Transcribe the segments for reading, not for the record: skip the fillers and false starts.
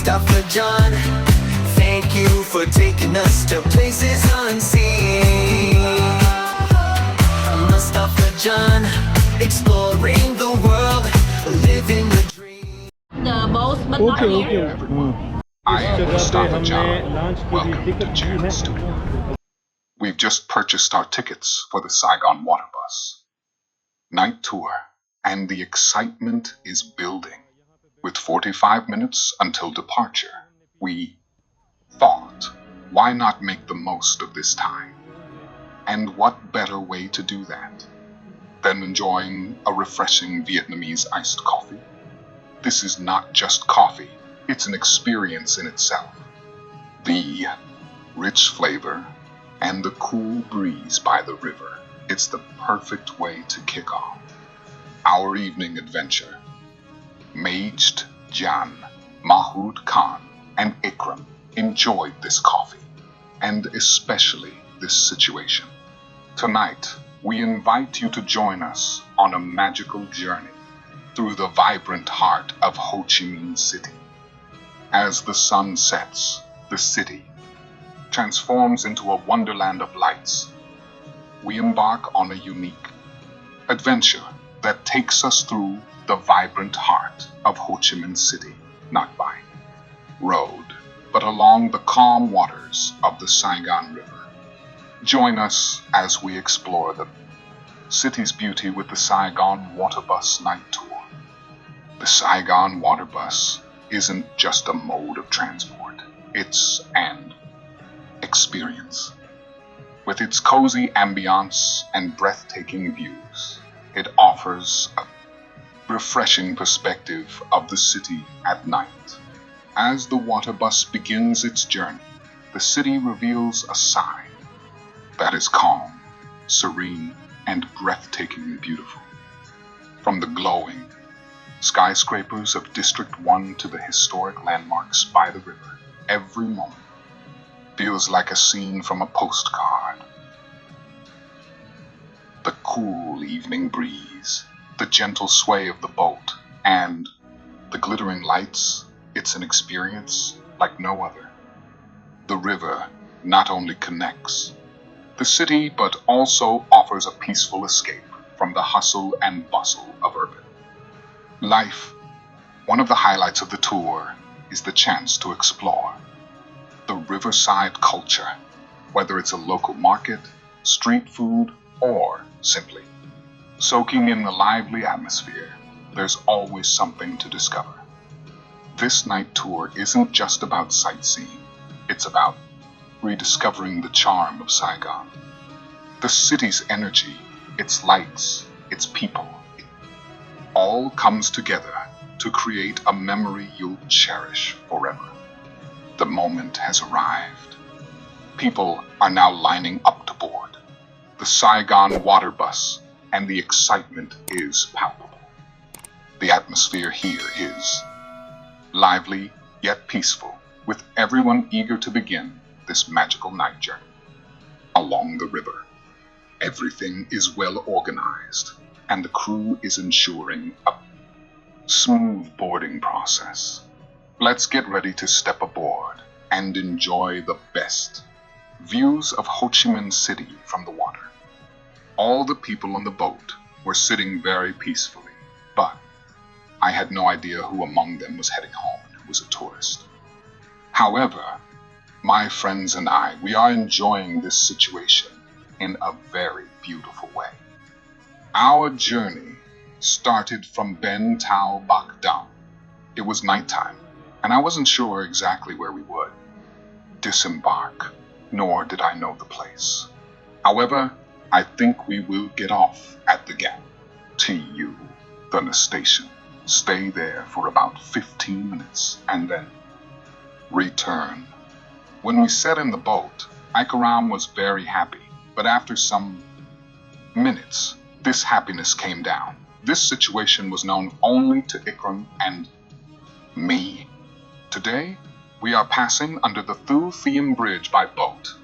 Mustafa John. Thank you for taking us to places unseen. Mustafa John, exploring the world, living the dream. The boss, but not Okay, here. okay. I इस am जगह पे Mustafa हमने John. Launch की Welcome to ticket ली Jan है Studio. We've just purchased our tickets for the Saigon water bus. Night tour, and the excitement is building. With 45 minutes until departure, we thought, why not make the most of this time? And what better way to do that than enjoying a refreshing Vietnamese iced coffee? This is not just coffee, it's an experience in itself. The rich flavor and the cool breeze by the river, it's the perfect way to kick off our evening adventure. Majd Jan, Mahood Khan, and Ikram enjoyed this coffee, and especially this situation. Tonight, we invite you to join us on a magical journey through the vibrant heart of Ho Chi Minh City. As the sun sets, the city transforms into a wonderland of lights. We embark on a unique adventure that takes us through the vibrant heart of Ho Chi Minh City, not by road, but along the calm waters of the Saigon River. Join us as we explore the city's beauty with the Saigon Water Bus Night Tour. The Saigon Water Bus isn't just a mode of transport, it's an experience. With its cozy ambiance and breathtaking views, it offers a refreshing perspective of the city at night. As the water bus begins its journey, the city reveals a side that is calm, serene, and breathtakingly beautiful. From the glowing skyscrapers of District 1 to the historic landmarks by the river, every moment feels like a scene from a postcard. The cool evening breeze, the gentle sway of the boat, and the glittering lights, it's an experience like no other. The river not only connects the city, but also offers a peaceful escape from the hustle and bustle of urban life. One of the highlights of the tour is the chance to explore the riverside culture, whether it's a local market, street food, or simply soaking in the lively atmosphere. There's always something to discover. This night tour isn't just about sightseeing, it's about rediscovering the charm of Saigon. The city's energy, its lights, its people, it all comes together to create a memory you'll cherish forever. The moment has arrived. People are now lining up to board the Saigon water bus, and the excitement is palpable. The atmosphere here is lively yet peaceful, with everyone eager to begin this magical night journey along the river. Everything is well organized, and the crew is ensuring a smooth boarding process. Let's get ready to step aboard and enjoy the best views of Ho Chi Minh City from the water. All the people on the boat were sitting very peacefully, but I had no idea who among them was heading home and who was a tourist. However, my friends and I, we are enjoying this situation in a very beautiful way. Our journey started from Ben Tao Bak Dam. It was nighttime, and I wasn't sure exactly where we would disembark, nor did I know the place. However, I think we will get off at the gap. TU, the station. Stay there for about 15 minutes and then return. When we sat in the boat, Ikaram was very happy, but after some minutes, this happiness came down. This situation was known only to Ikram and me. Today, we are passing under the Thu Thiem Bridge by boat,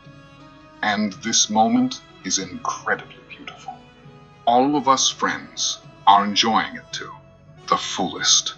and this moment is incredibly beautiful. All of us friends are enjoying it to the fullest.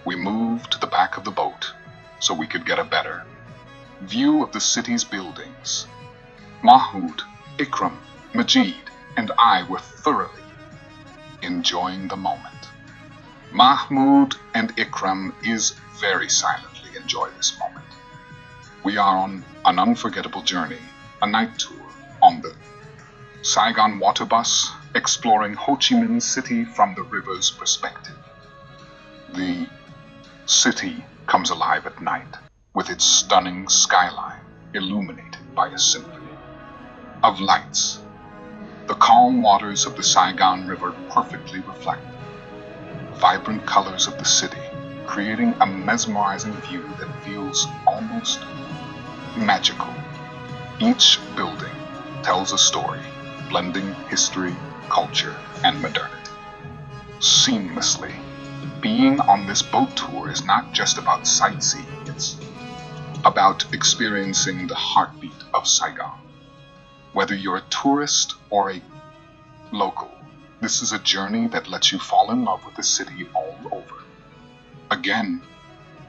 We moved to the back of the boat so we could get a better view of the city's buildings. Mahmoud, Ikram, Majid, and I were thoroughly enjoying the moment. Mahmoud and Ikram is very silently enjoy this moment. We are on an unforgettable journey, a night tour on the Saigon water bus, exploring Ho Chi Minh City from the river's perspective. The city comes alive at night with its stunning skyline illuminated by a symphony of lights. The calm waters of the Saigon River perfectly reflect the vibrant colors of the city, creating a mesmerizing view that feels almost magical. Each building tells a story, blending history, culture, and modernity seamlessly. Being on this boat tour is not just about sightseeing, it's about experiencing the heartbeat of Saigon. Whether you're a tourist or a local, this is a journey that lets you fall in love with the city all over. Again,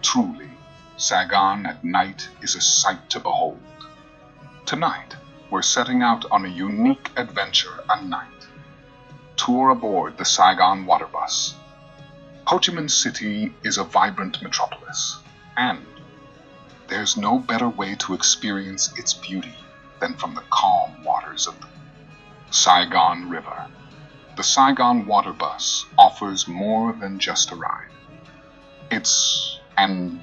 truly, Saigon at night is a sight to behold. Tonight, we're setting out on a unique adventure at night. Tour aboard the Saigon water bus. Ho Chi Minh City is a vibrant metropolis, and there's no better way to experience its beauty than from the calm waters of the Saigon River. The Saigon water bus offers more than just a ride. It's an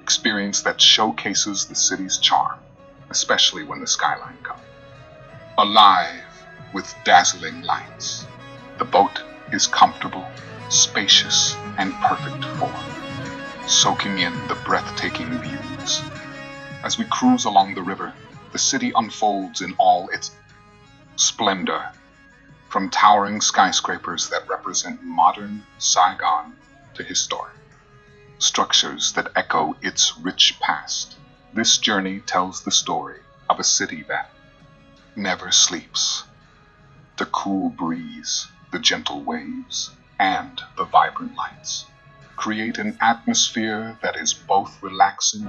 experience that showcases the city's charm, especially when the skyline comes alive with dazzling lights. The boat is comfortable, spacious, and perfect for soaking in the breathtaking views. As we cruise along the river, the city unfolds in all its splendor, from towering skyscrapers that represent modern Saigon to historic structures that echo its rich past. This journey tells the story of a city that never sleeps. The cool breeze, the gentle waves, and the vibrant lights create an atmosphere that is both relaxing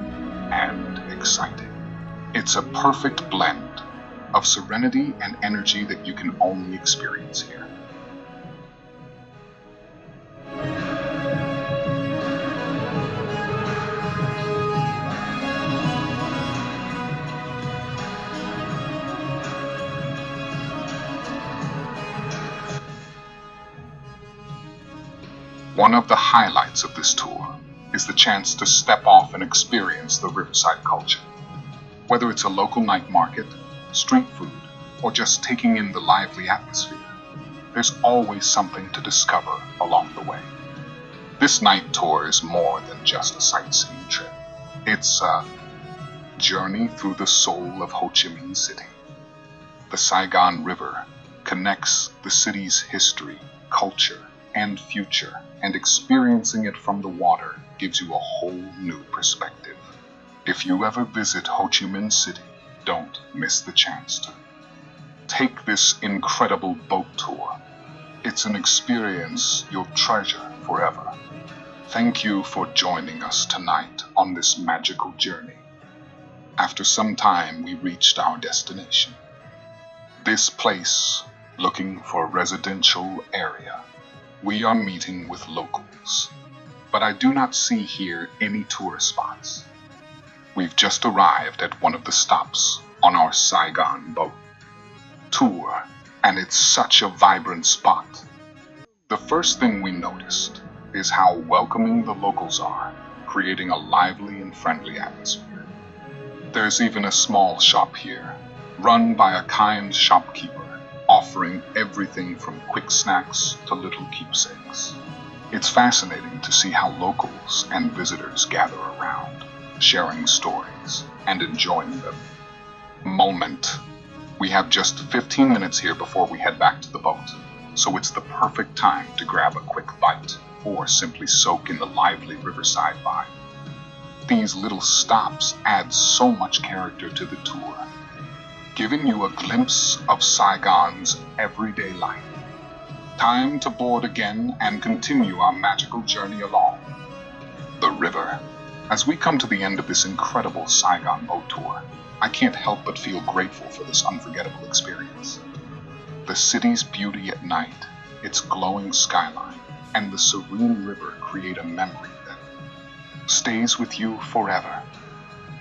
and exciting. It's a perfect blend of serenity and energy that you can only experience here. One of the highlights of this tour is the chance to step off and experience the riverside culture. Whether it's a local night market, street food, or just taking in the lively atmosphere, there's always something to discover along the way. This night tour is more than just a sightseeing trip. It's a journey through the soul of Ho Chi Minh City. The Saigon River connects the city's history, culture, and future, and experiencing it from the water gives you a whole new perspective. If you ever visit Ho Chi Minh City, don't miss the chance to take this incredible boat tour. It's an experience you'll treasure forever. Thank you for joining us tonight on this magical journey. After some time, we reached our destination. This place, looking for a residential area. We are meeting with locals, but I do not see here any tourist spots. We've just arrived at one of the stops on our Saigon boat tour, and it's such a vibrant spot. The first thing we noticed is how welcoming the locals are, creating a lively and friendly atmosphere. There's even a small shop here, run by a kind shopkeeper, offering everything from quick snacks to little keepsakes. It's fascinating to see how locals and visitors gather around, sharing stories and enjoying the moment. We have just 15 minutes here before we head back to the boat, so it's the perfect time to grab a quick bite or simply soak in the lively riverside vibe. These little stops add so much character to the tour, giving you a glimpse of Saigon's everyday life. Time to board again and continue our magical journey along. river. As we come to the end of this incredible Saigon boat tour, I can't help but feel grateful for this unforgettable experience. The city's beauty at night, its glowing skyline, and the serene river create a memory that stays with you forever.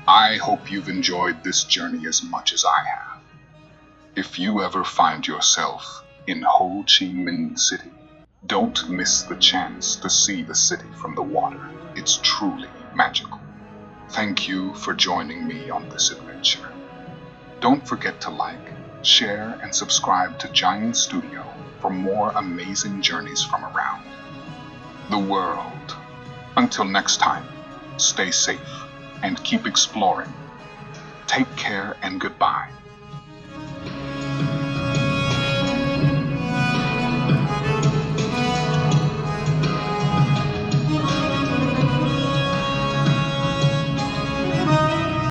I hope you've enjoyed this journey as much as I have. If you ever find yourself in Ho Chi Minh City, don't miss the chance to see the city from the water. It's truly magical. Thank you for joining me on this adventure. Don't forget to like, share, and subscribe to Giant Studio for more amazing journeys from around the world. Until next time, stay safe and keep exploring. Take care and goodbye.